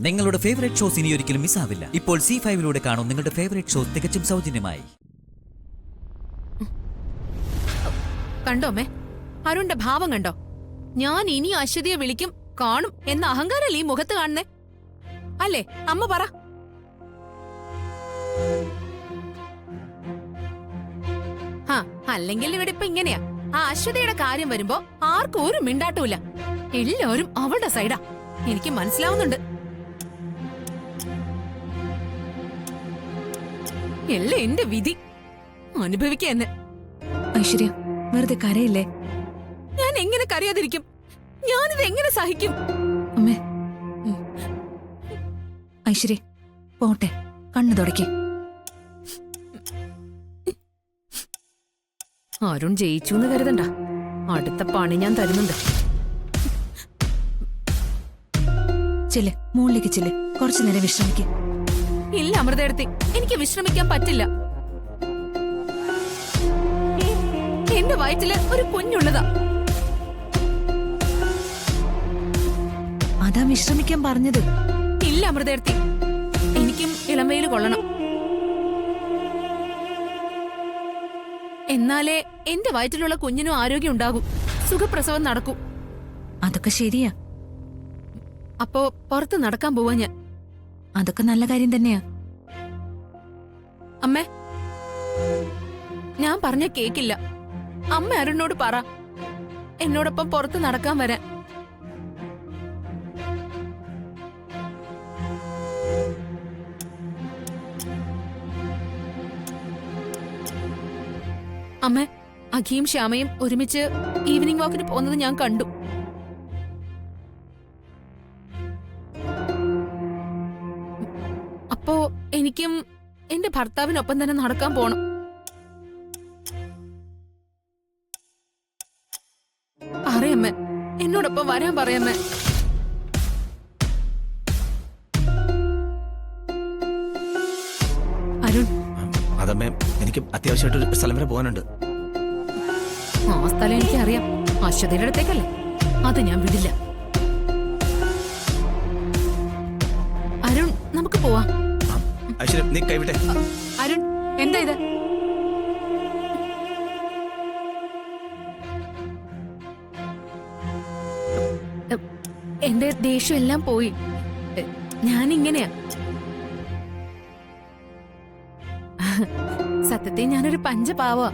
നിങ്ങളുടെ favourite shows ഇനി ഒരിക്കലും മിസ്സാവില്ല. ഇപ്പോൾ C5 കാണും നിങ്ങളുടെ ഫേവറേറ്റ് ഷോസ് തികച്ചും സൗജന്യമായി. കണ്ടോ അമ്മേ, അരുണിന്റെ ഭാവം കണ്ടോ? ഞാൻ ഇനി അശ്വതിയെ വിളിക്കും, കാണും എന്ന അഹങ്കാരല്ലേ ഈ മുഖത്ത് കാണുന്നേ? അല്ലേ അമ്മ പറ. അല്ലെങ്കിൽ ഇവിടെ ഇപ്പൊ ഇങ്ങനെയാ. ആ അശ്വതിയുടെ കാര്യം വരുമ്പോ ആർക്കും ഒരു മിണ്ടാട്ടൂല. എല്ലാവരും അവളുടെ സൈഡാ. എനിക്ക് മനസ്സിലാവുന്നുണ്ട്. എല്ലാം എന്റെ വിധി. അനുഭവിക്കാന്ന്. ഐശ്വര്യ, വെറുതെ കരയില്ലേ? ഞാൻ എങ്ങനെ കരയാതിരിക്കും? ഞാനിത് എങ്ങനെ സഹിക്കും? അമ്മേ, ഐശ്വര്യ പോട്ടെ, കണ്ണു തുടക്കി. അരുൺ ജയിച്ചു എന്ന് കരുതണ്ട. അടുത്ത പണി ഞാൻ തരുന്നുണ്ട്. ചെല്ല്, മുകളിലേക്ക് ചെല്ല്, കുറച്ചു നേരം വിശ്രമിക്ക. ഇല്ല അമൃതേടത്തി, എനിക്ക് വിശ്രമിക്കാൻ പറ്റില്ല. എന്റെ വയറ്റില് ഒരു കുഞ്ഞുള്ളതാ. അതാ വിശ്രമിക്കാൻ പറഞ്ഞത്. ഇല്ല അമൃതേടത്തി, എനിക്കും ഇളമയില് കൊള്ളണം. എന്നാലേ എന്റെ വയറ്റിലുള്ള കുഞ്ഞിനും ആരോഗ്യം ഉണ്ടാകൂ, സുഖപ്രസവം നടക്കൂ. അതൊക്കെ ശരിയാ. അപ്പോ പുറത്ത് നടക്കാൻ പോവാ ഞാൻ. അതൊക്കെ നല്ല കാര്യം തന്നെയാ. അമ്മേ, ഞാൻ പറഞ്ഞ കേക്കില്ല. അമ്മ അരുണിനോട് പറ എന്നോടൊപ്പം പുറത്ത് നടക്കാൻ വരാൻ. അമ്മ, അഖിയും ശ്യാമയും ഒരുമിച്ച് ഈവനിംഗ് വാക്കിന് പോകുന്നത് ഞാൻ കണ്ടു. അപ്പോ എനിക്കും എന്റെ ഭർത്താവിനൊപ്പം തന്നെ നടക്കാൻ പോണം. പറയമ്മേ, എന്നോടൊപ്പം വരാൻ പറയമ്മേ. അരുൺ, അതമ്മേ, എനിക്ക് അത്യാവശ്യമായിട്ട് ഒരു സ്ഥലം വരെ പോകാനുണ്ട്. ആ സ്ഥലം എനിക്കറിയാം. അശ്വതിയുടെ അടുത്തേക്കല്ലേ? അത് ഞാൻ വിടില്ല. അരുൺ, നമുക്ക് പോവാം. ഐശ്വര്യ, നീ കൈവിട്ടെ. അരുൺ, എന്താ ഇത്? എന്റെ ദേഷ്യം എല്ലാം പോയി. ഞാനിങ്ങനെയാ. സത്യത്തെ ഞാനൊരു പഞ്ചപാവാ.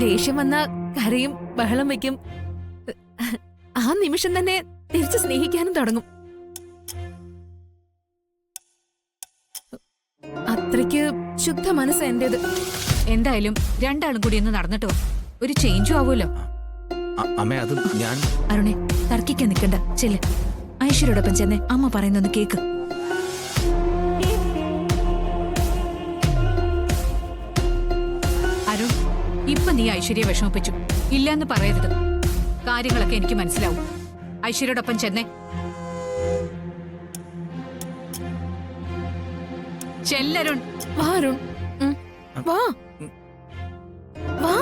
ദേഷ്യം വന്ന കരയും ബഹളം വെക്കും. ആ നിമിഷം തന്നെ തിരിച്ച് സ്നേഹിക്കാനും തുടങ്ങും. അത്രയ്ക്ക് ശുദ്ധ മനസ്സ് എന്റേത്. എന്തായാലും രണ്ടാളും കൂടി ഒന്ന് നടന്നിട്ടോ, ഒരു ചേഞ്ചും ആവുമല്ലോ. അമ്മേ, അത് ഞാൻ... അരുണെ, തർക്കിക്കാൻ നിൽക്കണ്ട, ചെല്ല്. ഐശ്വര്യോടൊപ്പം ചെന്നേ അമ്മ പറയുന്നൊന്ന് കേക്ക്. അരുൺ, ഇപ്പൊ നീ ഐശ്വര്യ വിഷമിപ്പിച്ചു. ഇല്ലാന്ന് പറയരുത്. കാര്യങ്ങളൊക്കെ എനിക്ക് മനസ്സിലാവും. ഐശ്വര്യോടൊപ്പം ചെന്നേ. ചെല്ലരുൺ. വാ അരുൺ, വാ വാ.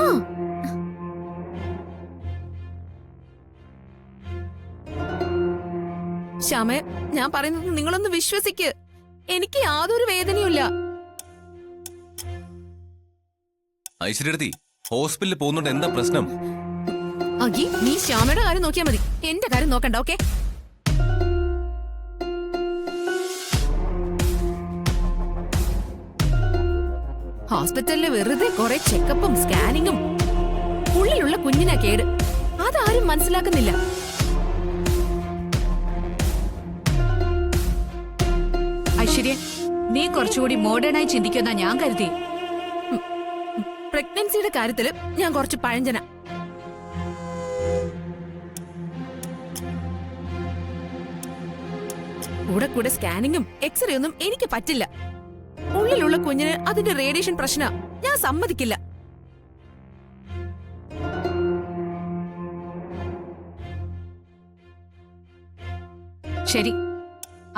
ശ്യാമേ, ഞാൻ പറയുന്നത് നിങ്ങളൊന്ന് വിശ്വസിക്ക്. എനിക്ക് യാതൊരു വേദനയുമില്ല. ഐശ്വര്യത്തി, ഹോസ്പിറ്റലിൽ പോകുന്നുണ്ട്, എന്താ പ്രശ്നം? അഖി, നീ ശ്യാമയുടെ കാര്യം നോക്കിയാ മതി, എന്റെ കാര്യം നോക്കണ്ട. ഓക്കെ? ഹോസ്പിറ്റലില് വെറുതെ കുറെ ചെക്കപ്പും സ്കാനിങ്ങും. ഉള്ളിലുള്ള കുഞ്ഞിനാ കേട്. അതാരും മനസ്സിലാക്കുന്നില്ല. ഐശ്വര്യ, നീ കുറച്ചുകൂടി മോഡേണായി ചിന്തിക്കുന്ന ഞാൻ കരുതി. പ്രഗ്നൻസിയുടെ കാര്യത്തില് ഞാൻ കുറച്ച് പഴഞ്ചന. കൂടെ കൂടെ സ്കാനിങ്ങും എക്സ്റേ ഒന്നും എനിക്ക് പറ്റില്ല. ഉള്ളിലുള്ള കുഞ്ഞിന് അതിന്റെ റേഡിയേഷൻ പ്രശ്ന. ഞാൻ സമ്മതിക്കില്ല. ശരി,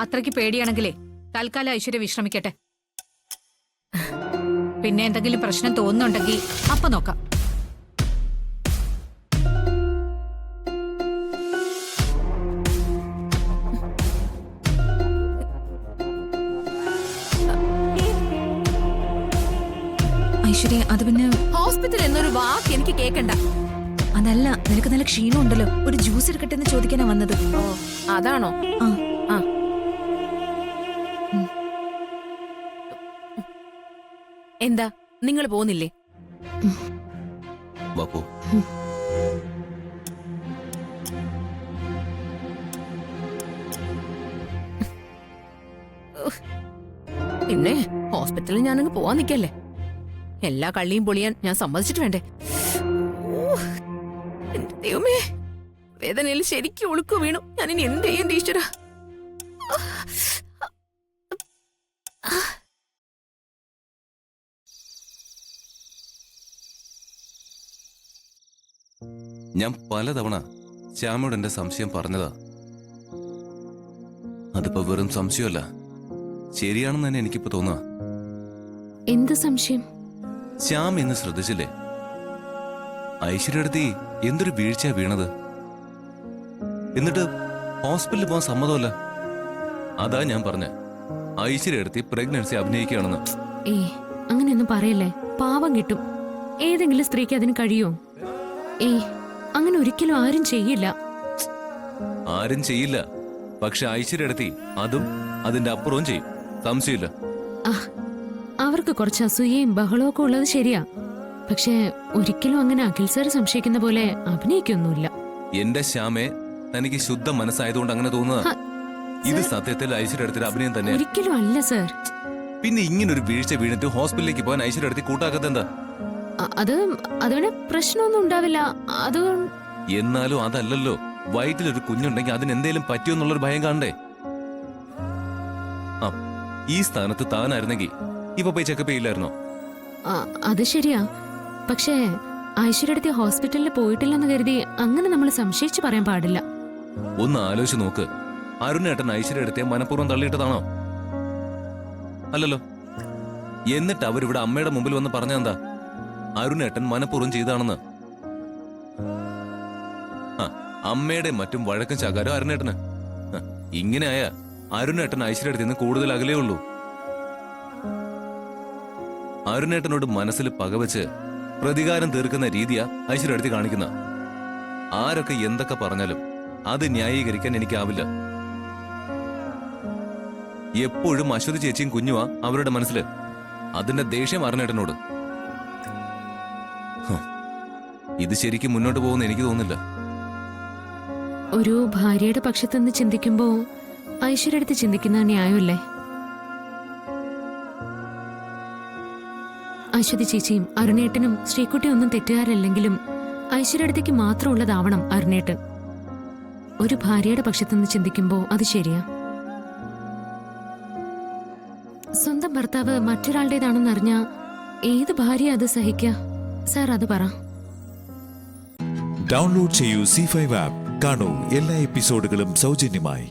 അത്രയ്ക്ക് പേടിയാണെങ്കിലേ തൽക്കാലം ഐശ്വര്യ വിശ്രമിക്കട്ടെ. പിന്നെ എന്തെങ്കിലും പ്രശ്നം തോന്നുന്നുണ്ടെങ്കിൽ അപ്പൊ നോക്കാം. ഐശ്വര്യ അത് പിന്നെ ഹോസ്പിറ്റൽ എന്നൊരു വാക്ക് എനിക്ക് കേക്കണ്ട. അതല്ല, നിനക്ക് നല്ല ക്ഷീണം ഉണ്ടല്ലോ, ഒരു ജ്യൂസ് എടുക്കട്ടെ എന്ന് ചോദിക്കാനാ വന്നത്. ഓ അതാണോ? ആ. ആ. എന്താ നിങ്ങൾ പോകുന്നില്ലേ? ബാപ്പു പിന്നെ ഹോസ്പിറ്റലിൽ ഞാനങ്ങ് പോവാൻ നിക്കല്ലേ. എല്ലാ കള്ളിയും പൊളിയാൻ ഞാൻ സമ്മതിച്ചിട്ട് വേണ്ടേ? എന്റെ ദൈവമേ, വേദനയിൽ ശരിക്കും ഒളുക്കു വീണു. ഞാൻ ഇനി എന്ത് ചെയ്യും ടീച്ചറാ? ഞാൻ പലതവണ ശ്യാമയോട് എന്റെ സംശയം പറഞ്ഞതാ. അതിപ്പോ വെറും സംശയമല്ല, ശരിയാണെന്ന് തന്നെ എനിക്കിപ്പോ തോന്നുക. എന്ത് സംശയം? ശ്യാം ഇന്ന് ശ്രദ്ധിച്ചില്ലേ, ഐശ്വര്യടുത്തി എന്തൊരു വീഴ്ചയാ വീണത്. എന്നിട്ട് ഹോസ്പിറ്റലിൽ പോകാൻ സമ്മതമല്ല. അതാ ഞാൻ പറഞ്ഞ ഐശ്വര്യടുത്തി പ്രഗ്നൻസി അഭിനയിക്കുകയാണെന്ന്. അങ്ങനെയൊന്നും പറയല്ലേ, പാവം കിട്ടും. ഏതെങ്കിലും സ്ത്രീക്ക് അതിന് കഴിയോ? അങ്ങനെ ഒരിക്കലും ആരും ചെയ്യില്ല. ആരും ചെയ്യില്ല, പക്ഷെ ഐശ്വര്യടുത്തി അതും അതിന്റെ അപ്പുറവും ചെയ്യും, സംശയമില്ല. അവർക്ക് കുറച്ച് അസൂയയും ബഹളവും ഒക്കെ ഉള്ളത് ശരിയാ, പക്ഷെ ഒരിക്കലും അങ്ങനെ അഖിൽ സാർ സംശയിക്കുന്ന പോലെ അഭിനയിക്കൊന്നുമില്ല. എന്റെ ശ്യാമെ, തനിക്ക് ശുദ്ധ മനസ്സായതുകൊണ്ട് അങ്ങനെ തോന്നുക. ഇത് സത്യത്തിൽ ഐശ്വര്യടുത്തിന്റെ അഭിനയം തന്നെ. ഒരിക്കലും അല്ല സാർ. പിന്നെ ഇങ്ങനൊരു വീഴ്ച വീണിട്ട് ഹോസ്പിറ്റലിലേക്ക് പോകാൻ ഐശ്വര്യടുത്തി കൂട്ടാക്കത്തെ എന്താ? അതുകൊണ്ട് പ്രശ്നമൊന്നും ഉണ്ടാവില്ല. അത് എന്നാലും അതല്ലല്ലോ, വയറ്റിലൊരു കുഞ്ഞുണ്ടെങ്കിൽ അതിനെന്തേലും പറ്റിയോന്നുള്ളൊരു ഭയം കാണണ്ടേ? ആ, ഈ സ്ഥാനത്ത് താനായിരുന്നെങ്കിൽ ഇപ്പൊ പോയി ചെക്കപ്പ് ചെയ്യില്ലായിരുന്നോ? അത് ശരിയാ, പക്ഷേ ഐശ്വര്യടുത്ത് ഹോസ്പിറ്റലിൽ പോയിട്ടില്ലെന്ന് കരുതി അങ്ങനെ നമ്മൾ സംശയിച്ചു പറയാൻ പാടില്ല. ഒന്ന് ആലോചിച്ച് നോക്ക്, അരുണേട്ടൻ ഐശ്വര്യടുത്തെ മനഃപൂർവ്വം തള്ളിയിട്ടതാണോ? അല്ലല്ലോ. എന്നിട്ട് അവരിവിടെ അമ്മയുടെ മുമ്പിൽ വന്ന് പറഞ്ഞെന്താ? അരുണേട്ടൻ മനഃപൂർവ്വം ചെയ്താണെന്ന്. അമ്മയുടെ മറ്റും വഴക്കും ചകാരോ അരുണേട്ടന്. ഇങ്ങനെയായ അരുണേട്ടൻ ഐശ്വര്യടുത്ത് നിന്ന് കൂടുതൽ അകലേ ഉള്ളൂ. അരുണേട്ടനോട് മനസ്സിൽ പകവച്ച് പ്രതികാരം തീർക്കുന്ന രീതിയാ ഐശ്വര്യടുത്ത് കാണിക്കുന്ന. ആരൊക്കെ എന്തൊക്കെ പറഞ്ഞാലും അത് ന്യായീകരിക്കാൻ എനിക്കാവില്ല. എപ്പോഴും അശ്വതി ചേച്ചിയും കുഞ്ഞുവാ അവരുടെ മനസ്സില്. അതിന്റെ ദേഷ്യം അരുണേട്ടനോട്. ഇത് ശരിക്കും മുന്നോട്ട് പോകുന്ന എനിക്ക് തോന്നുന്നില്ല. ഒരു ഭാര്യയുടെ പക്ഷത്തുനിന്ന് ചിന്തിക്കുമ്പോ ഐശ്വര്യടുത്ത് ചിന്തിക്കുന്ന ന്യായമല്ലേ? അശ്വതി ചേച്ചിയും അരുണേട്ടനും ശ്രീകുട്ടി ഒന്നും തെറ്റുകാരല്ലെങ്കിലും ഐശ്വര്യടുത്തേക്ക് മാത്രമുള്ളതാവണം അരുണേട്ടൻ. ഒരു ഭാര്യയുടെ പക്ഷത്തുനിന്ന് ചിന്തിക്കുമ്പോ അത് ശരിയാ. സ്വന്തം ഭർത്താവ് മറ്റൊരാളുടേതാണെന്നറിഞ്ഞ ഏത് ഭാര്യ അത് സഹിക്ക? സാർ അത് പറ. ഡൗൺലോഡ് ചെയ്യൂ C5 ആപ്പ്. കാണൂ എല്ലാ എപ്പിസോഡുകളും സൗജന്യമായി.